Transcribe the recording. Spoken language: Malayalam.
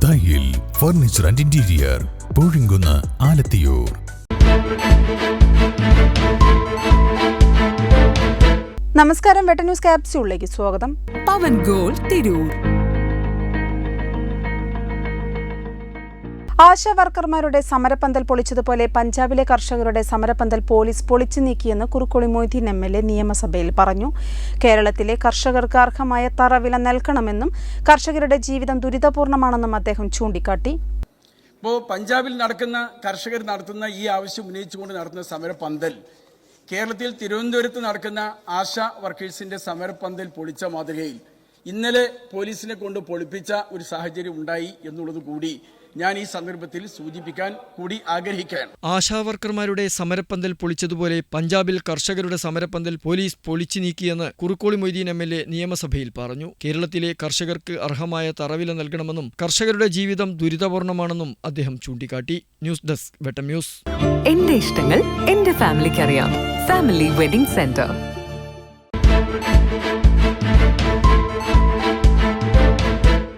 ദായിൽ furniture and interior, Poozhinkunnu, Alathiyur. നമസ്കാരം, വെട്ട ന്യൂസ് ക്യാപ്സ്യൂളിലേക്ക് സ്വാഗതം. പവൻ ഗോൾ തിരൂർ. ആശാ വർക്കർമാരുടെ സമരപ്പന്തൽ പൊളിച്ചതുപോലെ പഞ്ചാബിലെ കർഷകരുടെ സമരപ്പന്തൽ പോലീസ് പൊളിച്ചു നീക്കിയെന്ന് കുറുക്കോളി മൊയ്തീൻ MLA നിയമസഭയിൽ പറഞ്ഞു. കേരളത്തിലെ കർഷകർക്ക് അർഹമായ തറവില നൽകണമെന്നും കർഷകരുടെ ജീവിതം ദുരിതപൂർണമാണെന്നും അദ്ദേഹം ചൂണ്ടിക്കാട്ടി. ഇപ്പോൾ പഞ്ചാബിൽ കർഷകർ നടത്തുന്ന ഈ ആവശ്യം ഉന്നയിച്ചുകൊണ്ട് നടത്തുന്ന സമരപ്പന്തൽ കേരളത്തിൽ തിരുവനന്തപുരത്ത് നടക്കുന്ന ആശാ വർക്കേഴ്സിന്റെ സമരപ്പന്തൽ പൊളിച്ച മാതൃകയിൽ ഇന്നലെ പോലീസിനെ കൊണ്ട് പൊളിപ്പിച്ച ഒരു സാഹചര്യം ഉണ്ടായി എന്നുള്ളത് കൂടി ഞാൻ ഈ സന്ദർഭത്തിൽ സൂചിപ്പിക്കാൻ കൂടി ആഗ്രഹിക്കുകയാണ്. ആശാവർക്കർമാരുടെ സമരപ്പന്തൽ പൊളിച്ചതുപോലെ പഞ്ചാബിൽ കർഷകരുടെ സമരപ്പന്തൽ പോലീസ് പൊളിച്ചു നീക്കിയെന്ന് കുറുക്കോളി മൊയ്തീൻ MLA നിയമസഭയിൽ പറഞ്ഞു. കേരളത്തിലെ കർഷകർക്ക് അർഹമായ തറവില നൽകണമെന്നും കർഷകരുടെ ജീവിതം ദുരിതപൂർണമാണെന്നും അദ്ദേഹം ചൂണ്ടിക്കാട്ടി. ന്യൂസ് ഡെസ്ക് വെട്ടം ന്യൂസ്. എന്റെ ഇഷ്ടങ്ങൾ എന്റെ ഫാമിലിക്ക് അറിയാം. Family wedding centre.